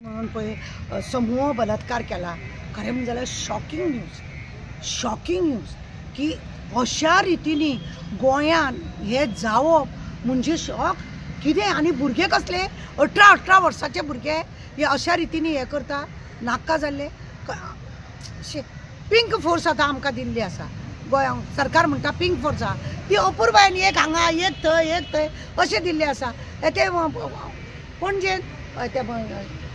म्हणून पळय समूह बलात्कार केला. खरें म्हणजे जाल्यार शॉकिंग न्यूज की अशा रितीनी गोंयान हे जावप म्हणजे शॉक. कितें आनी भुरगे कसले 18 वर्साचे भुरगे हे अशा रितीनी हे करता. नाका जाल्ले पिंक फोर्स आतां आमकां दिल्ली आसा गोंयांक. सरकार म्हणटा पिंक फोर्स आहा ती अपुर्बायेन एक हांगा एक थंय अशें दिल्लें आसा. ते पणजेन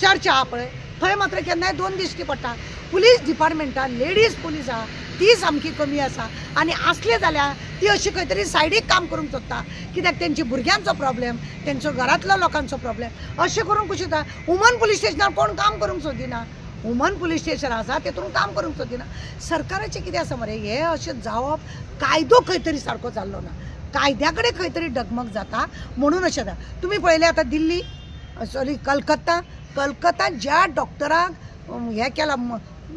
चर्च आहा पळय थंय मात्र केन्नाय 2 दिश्टी पडटा. पुलीस डिपार्टमेंटान लेडीज पुलीस आहा ती सामकी कमी आसा आनी आसले जाल्यार ती अशी खंय तरी सायडीक काम करूंक सोदता. कित्याक तेंची भुरग्यांचो प्रॉब्लेम, तेंचो घरांतलो लोकांचो प्रॉब्लेम अशें करूंक कशें जाता. वुमन पुलीस स्टेशनार कोण काम करूंक सोदिना. वुमन पुलीस स्टेशन आसा तेतून काम करूंक सोदिना. सरकाराचें कितें आसा मरे हे अशें जावप. कायदो खंय तरी सारको जाल्लो ना. कायद्या कडेन खंय तरी डगमग जाता म्हणून अशें जाता. तुमी पळयलें आतां दिल्ली कलकत्ता ज्या डॉक्टराक हे केला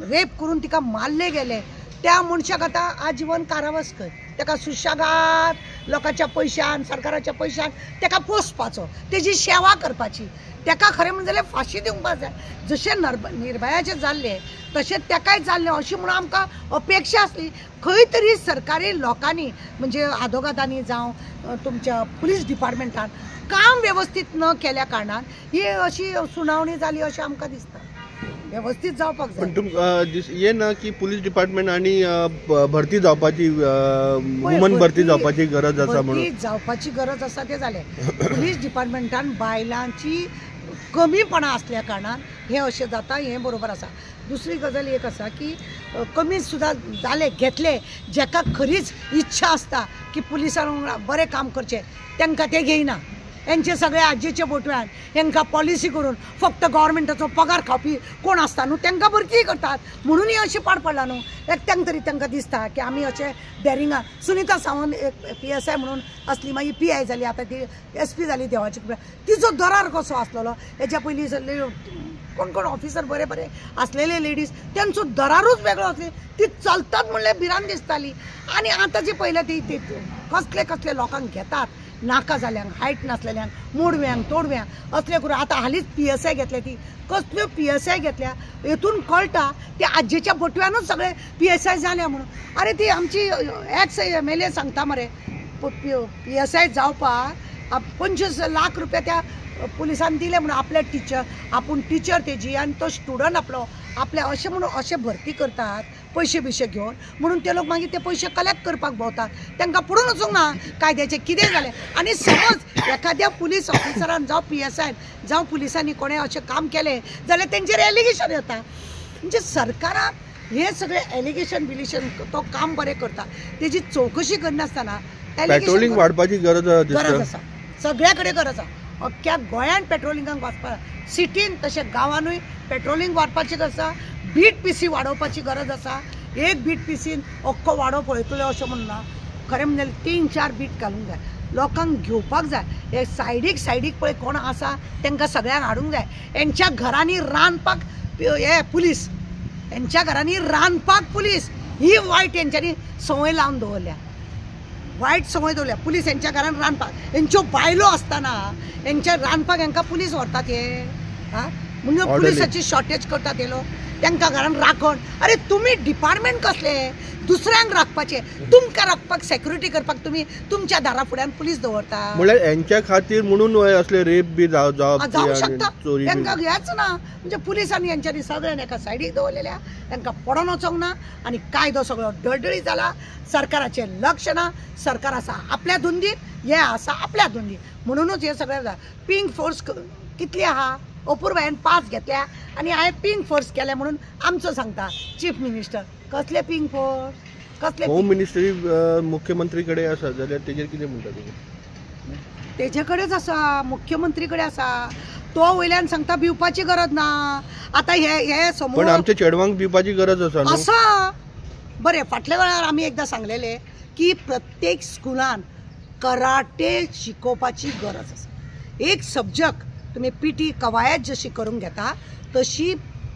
रेप करून तिका मारले गेले त्या मनशाक आतां आजीवन कारावास खंय. ताका सुशेगाद लोकांच्या पैशान सरकाराच्या पैशान ताका पोसपाचो, तेजी सेवा करपाची. ताका खरें म्हणजे जाल्यार फाशी दिवपाक जाय. जशें निर्भयाचें जाल्लें तशें ताकाय जाल्लें अशी म्हणून आमकां अपेक्षा आसली. खंय तरी सरकारी लोकांनी म्हणजे आदोगादांनी जावं तुमच्या पुलीस डिपार्टमेंटान काम व्यवस्थित न केल्या कारणान ही अशी सुनावणी जाली अशें आमकां दिसता. व्यवस्थित जावपाक जाय. पण हे ना की पुलीस डिपार्टमेंट आणि भरती जावपाची वुमन भरती जावपाची गरज आसा म्हणून जावपाची गरज आसा ते जालें. पुलीस डिपार्टमेंटान बायलांची कमीपणा असल्या कारणान हे अशें जाता. हे बरोबर आसा. दुसरी गजाल एक आसा की कमी सुद्दां जाले घेतले जेका खरीच इच्छा आसता की पुलिसांक बरें काम करचें तांकां ते घेयना. हेंचे सगळे आजेचे बोटव्यान हेंकां पॉलिसी करून फक्त गव्हर्मेंटाचो पगार खावपी कोण आसता न्हू तांकां भरती करतात म्हणून ही अशी पाड पडला न्हू. एकट्यांक तरी तांकां दिसता की आमी अशें डेरिंगा. सुनीता सावंत एक PSI म्हणून असली मागीर PI जाली आतां ती SP जाली देवाची कृपा. तिचो दरार कसो आसलेलो. हेच्या पयलीं कोण ऑफिसर बरे असलेले लेडीज त्यांचो दरारूच वेगळो असले. ती चलतात म्हणल्यार भिरांत दिसताली. आनी आतां जे पळयलें ती कसले लोकांक घेतात नाका जाल्यांक, हायट नासलेल्यांक, मोडव्यांक तोडव्यांक असले करून. आतां हालींच PSI घेतल्या. ती कसल्यो PSI घेतल्या हेतून कळटा ते आजेच्या बोटव्यानूच सगळे PSI जाल्या म्हणून. अरे ती आमची एक्स MLA सांगता मरे PSI जावपाक 25 लाख रुपया त्या पुलिसान दिले म्हणून आपले आपूण टिचर तेजी आनी तो स्टुडंट आपल्या अशें म्हणून अशें भरती करतात पैसे बिशे घेवन म्हणून ते लोक मागीर ते पैसे कलेक्ट करपाक भोंवतात. तांकां पडून वचूंक ना कायद्याचें कितें जालें. आनी समज एखाद्या पुलीस ऑफिसरान जावं PSI जावं पुलिसांनी कोणें अशें काम केलें जाल्यार तेंचेर एलिगेशन येता. म्हणजे सरकाराक हे सगळे एलिगेशन तो काम बरें करता तेजी चवकशी करनासतना पेट्रोलिंग वाडपाची गरज आसा. सगळ्या कडेन गरज आसा. अख्ख्या गोंयान पेट्रोलिंगाक वाचपाक सिटीन तशें गांवांनूय पेट्रोलिंग वाडपाची गरज आसा. बीट PC वाडोवपाची गरज आसा. एक बीट PCन अख्खो वाडो पळयतलो अशें म्हणना. खरें म्हणजे 3-4 बीट घालूंक जाय. लोकांक घेवपाक जाय. हे सायडीक पळय कोण आसा तांकां सगळ्यांक हाडूंक जाय. हेंच्या घरांनी रांदपाक हे पुलीस, हेंच्या घरांनी रांदपाक पुलीस ही वायट हेंच्यांनी संवय लावन दवरल्या. वायट संवय दवरल्या. पुलीस हेंच्या घरान रांदपाक हेंच्यो बायलो आसतना हेंच्या रांदपाक हेंकां पुलीस व्हरतात हे म्हणजे पुलिसाची शॉर्टेज करतात हे लोक. तांकां घरान राखण. अरे तुमी डिपार्टमेंट कसले दुसऱ्यांक राखपाचे. तुमकां राखपाक सेक्युरिटी करपाक तुमी तुमच्या दारा फुड्यान पुलीस दवरता. म्हळ्यार हेंच्या खातीर म्हणून असले रेप बी जावप शकता. तांकां घेयाच ना. म्हणजे पुलिसांनी हेंच्यांनी सगळ्यांनी एका सायडीक दवरलेल्या. तांकां पडोन वचोंक ना आनी कायदो सगळो डळडळीत जाला. सरकाराचें लक्ष ना. सरकार आसा आपल्या धुंदीत हे आसा आपल्या धुंदीत म्हणूनच हे सगळें जाता. पिंक फोर्स कितली आहा अपुर्बायेन 5 घेतल्या आनी हांवें पिंक फोर्स केले म्हणून आमचो सांगता चीफ मिनिस्टर. कसले पिंक फोर्स कसले. होम मिनिस्ट्री मुख्यमंत्री कडेन आसा जाल्यार तेजेर कितें म्हणटा तुमी. तेजे कडेच आसा मुख्यमंत्री कडेन आसा. तो वयल्यान सांगता भिवपाची गरज ना. आतां हे समोर पण आमच्या चेडवांक भिवपाची गरज आसा. बरें फाटल्या वेळार आमी एकदां सांगलेले की प्रत्येक स्कुलान कराटे शिकोवपाची गरज आसा. एक सब्जक्ट तुम्ही PT कवायत जशी करून घेता तशी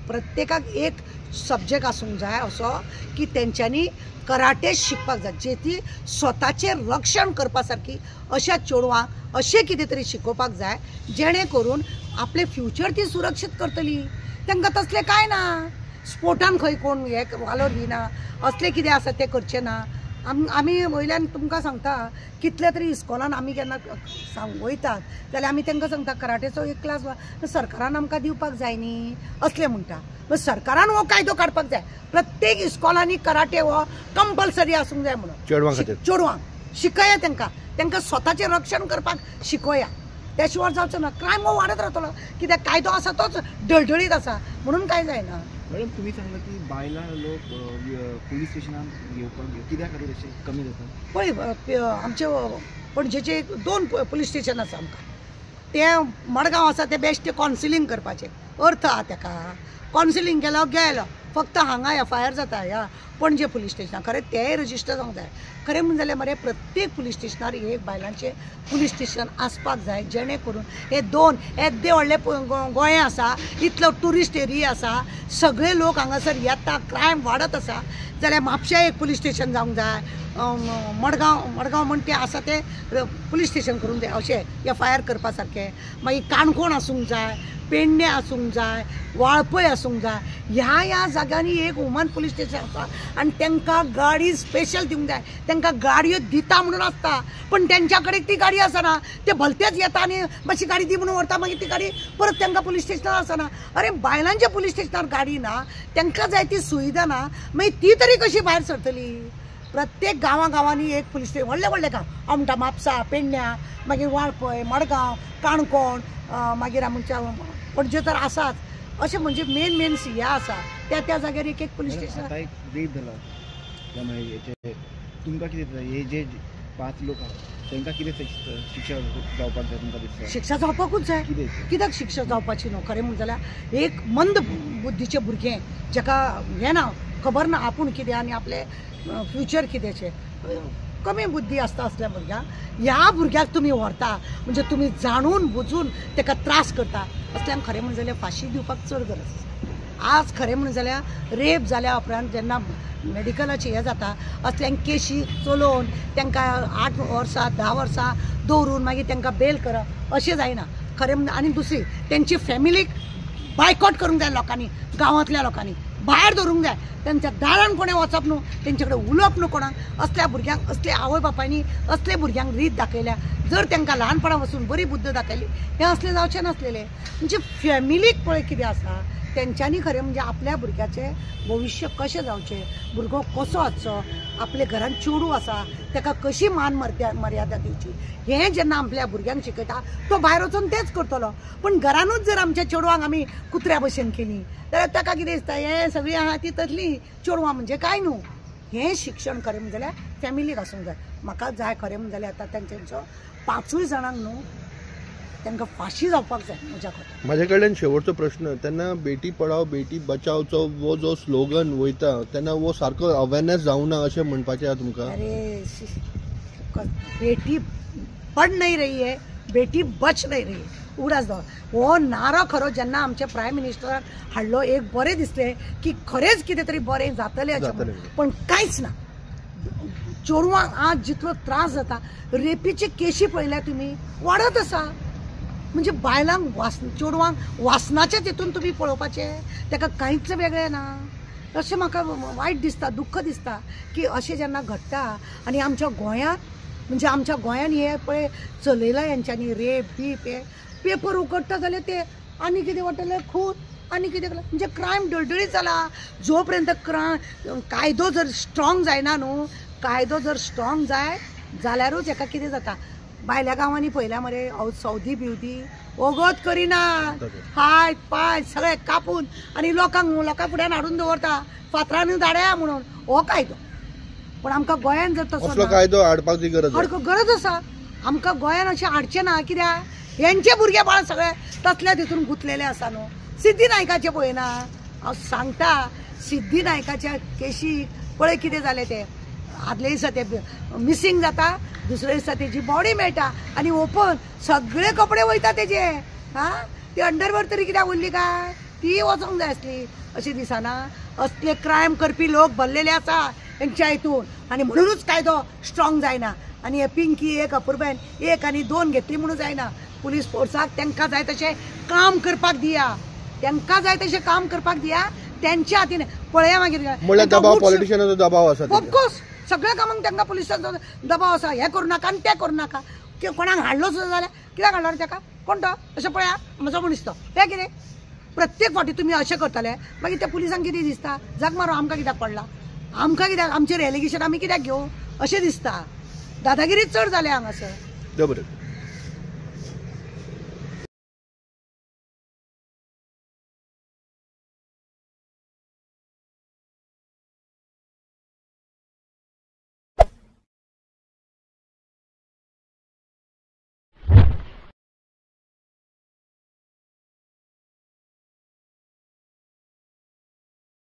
प्रत्येकाक एक सब्जेक्ट आसूंक जाय असो की तेंच्यांनी कराटे शिकपाक जाय. जेती स्वताचे रक्षण करपा सारकी अशा चेडवांक अशें कितें तरी शिकोवपाक जाय जेणे करून आपले फ्युचर ती सुरक्षीत करतली. तांकां तसले काय ना, स्पोर्टान खंय कोण हे वालोर दिना, असले कितें आसा ते करचे ना. आमी वयल्यान तुमकां सांगता, कितले तरी इस्कॉलान आमी केन्ना वयतात जाल्यार आमी तांकां सांगता कराटेचो एक क्लास सरकारान आमकां दिवपाक जाय न्ही असले म्हणटा. सरकारान हो कायदो काडपाक जाय, प्रत्येक इस्कॉलांनी कराटे हो कंपल्सरी आसूंक जाय म्हणून. चेडवांक शिकया, तांकां स्वताचें रक्षण करपाक शिकया. त्या शिवाय जावचो ना. क्रायम हो वाडत रावतलो, कित्याक कायदो आसा तोच डळडळीत आसा म्हणून काय जायना. मॅडम तुम्ही सांगला की बायलां लोक पुलीस स्टेशनान येवपाक कित्या खातीर अशें कमी जाता? पळय आमचे पणजेचे 2 पुलीस स्टेशन आसा आमकां. ते मडगांव आसा ते बेश्टे कावन्सिलींग करपाचें अर्थ आहा ताका. कावन्सिलींग केलो गेलो, फक्त हांगा FIR जाता ह्या पणजे पुलीस स्टेशनार. खरें तेंय रजिस्टर जावंक जाय. खरें म्हणून जाल्यार मरे प्रत्येक पुलीस स्टेशनार एक बायलांचें पुलीस स्टेशन आसपाक जाय, जेणे करून हे 2 येदे व्हडले गोंय आसा, इतलो ट्युरिस्ट एरिया आसा, सगळे लोक हांगासर येता, क्रायम वाडत आसा जाल्यार म्हापशा एक पुलीस स्टेशन जावंक जाय. मडगांव म्हण तें आसा ते पुलीस स्टेशन करूंक जाय अशें FIR करपा सारकें. मागीर काणकोण आसूंक जाय, पेडणे आसूंक जाय, वाळपय आसूंक जाय. ह्या जाग्यांनी एक वुमन पुलीस स्टेशन आसा आनी तांकां गाडी स्पेशल दिवंक जाय. तांकां गाडयो दिता म्हणून आसता, पण तेंच्या कडेन ती गाडी आसना. ते भलतेच येता आनी मातशी गाडी दी म्हणून व्हरता, मागीर ती गाडी परत तांकां पुलीस स्टेशनार आसना. अरे बायलांच्या पुलीस स्टेशनार गाडी ना, तांकां जाय ती सुविधा ना, मागीर ती तरी कशी भायर सरतली? प्रत्येक गांवांनी एक पुलीस स्टेशन, व्हडले गांव, आमटा, म्हापसा, पेडण्या, मागीर वाळपय, मडगांव, काणकोण, मागीर आमच्या पणजे तर आसाच. अशें म्हणजे मेन हें आसा त्या जाग्यार एक पुलीस स्टेशन. आतां एक रेप जाला, तुमकां कितें दिसता हे जे 5 लोक आसा तांकां कितें शिक्षा जावपाक जाय तुमकां दिसता? शिक्षा जावपाकूच जाय. कित्याक शिक्षा जावपाची न्हू? खरें म्हणून जाल्यार एक मंद बुद्धीचें भुरगें, जाका हें ना, खबर ना आपूण कितें आनी आपले फ्युचर कितेंचें, कमी बुद्धी आसता असल्या भुरग्यांक, ह्या भुरग्याक तुमी व्हरता म्हणजे तुमी जाणून बुजून ताका त्रास करता. असल्यांक खरें म्हणून जाल्यार फाशी दिवपाक चड गरज. आज खरें म्हणून जाल्यार रेप जाल्या उपरांत जेन्ना मेडिकलाची हें जाता, असल्यांक केशी चलोवन तांकां 8 वर्सां 10 वर्सां दवरून मागीर तांकां बेल करप अशें जायना. खरें म्हणून आनी दुसरी तेंची फॅमिलीक बायकॉट करूंक जाय लोकांनी, गांवांतल्या लोकांनी भायर दवरूंक जाय. तांच्या दारान कोणें वचप न्हू, तेंचे कडेन उलोवप न्हू कोणाक. असल्या भुरग्यांक, असले आवय बापायनी असले भुरग्यांक रीत दाखयल्या. जर तांकां ल्हानपणा वचून बरी बुद्ध दाखयली, हें असलें जावचें नासलेलें. म्हणजे फॅमिलीक पळय कितें आसा, तेंच्यांनी खरें म्हणजे आपल्या भुरग्याचें भविश्य कशें जावचें, भुरगो कसो आसचो, आपले घरान चेडूं आसा ताका कशी मान मर्यादा दिवची, हें जेन्ना आपल्या भुरग्यांक शिकयता तो भायर वचून तेंच करतलो. पण घरानूच जर आमच्या चेडवांक आमी कुत्र्या भशेन केली जाल्यार ताका कितें दिसता, हें सगळीं आहा ती तसली चेडवां म्हणजे काय न्हू. हें शिक्षण खरें म्हणजे जाल्यार फॅमिलीक आसूंक जाय. म्हाका जाय खरें म्हणजे जाल्यार आतां तेंच्यो 5 जाणांक न्हू तांकां फाशी जावपाक जाय म्हज्या खातीर. म्हाजे कडल्यान शेवटचो प्रश्न, तेन्ना बेटी पढाओ बेटी बचावचो वो जो स्लोगन वयता तेन्ना वो सारको अवेरनेस जावना अशें म्हणपाचें आहा तुमकां? अरे बेटी पढ़ नहीं रही है, बेटी बच नहीं रही है. उगडास दो हो नारो खरो जेन्ना आमचे प्रायम मिनिस्टरान हाडलो, एक बरें दिसलें की खरेंच कितें तरी बरें जातलें अशें. पण कांयच ना. चेडवांक आज जितलो त्रास जाता, रेपीचे केशी पळयल्या तुमी वाडत आसा. म्हणजे बायलांक चेडवांक वासनाचें तितून तुमी पळोवपाचें, ताका कांयच वेगळें ना. अशें म्हाका वायट दिसता, दुख्ख दिसता की अशें जेन्ना घडटा. आनी आमच्या गोंयांत म्हणजे आमच्या गोंयांत हे पळय चलयलां हेंच्यांनी रेप बीप, हे पेपर उगडटा जाल्यार ते आनी कितें वाटलें खून, आनी कितें म्हणजे क्रायम डळडळीत जाला. जो पर्यंत कायदो जर स्ट्रॉंग जायना न्हू, कायदो जर स्ट्रॉंग जाय जाल्यारूच हेका कितें जाता. भायल्या गांवांनी पळयल्या मरे सौदी बिवदी वगत करिना, हात पाय सगळे कापून आनी लोकां फुड्यान हाडून दवरता फातरांनी धाड्या म्हणून हो कायदो. पण आमकां गोंयांत जर तसो कायदो हाडपाची गरज आसा. आमकां गोंयांत अशें हाडचें ना. कित्याक हेंचे भुरगे बाळ सगळे तसल्या तितून गुंतलेले आसा न्हू. सिद्धी नायकाचें पळयना, हांव सांगता, सिद्धी नायकाच्या केशीक पळय कितें जालें तें. आदले दिसा ते मिसींग जाता, दुसरे दिसा तेजी बॉडी मेळटा आनी ओपन सगळे कपडे वयता तेजे. ती अंडरवेअर तरी कित्याक उरली काय, ती वचोंक जाय आसली. अशें दिसना. असले क्रायम करपी लोक भरलेले आसा हेंच्या हितून, आनी म्हणूनच कायदो स्ट्रॉंग जायना. आनी हे पिंकी एक अपूर्बायन एक आनी दोन घेतली म्हणून जायना पुलीस फोर्साक तांकां जाय तशें काम करपाक दिया तांकां जाय तशें काम करपाक दिया त्यांच्या हातीन पळया मागीर म्हणल्यार दबाव पॉलिटिशियनाचो दबाव आसा ऑफकोर्स सगळ्या कामांक तांकां पुलिसांचो दबाव आसा हे करूं नाका आनी तें करूं नाका कोणाक हाडलो सुद्दां जाल्यार कित्याक हाडलो रे ताका कोण तो अशें पळया म्हजो मनीस तो तें कितें प्रत्येक फावटी तुमी अशें करतले मागीर त्या पुलिसांक कितें दिसता जाग मारो आमकां कित्याक पडला आमकां कित्याक आमचेर एलिगेशन आमी कित्याक घेवं अशें दिसता दादागिरी चड जाल्या हांगासर. बरें.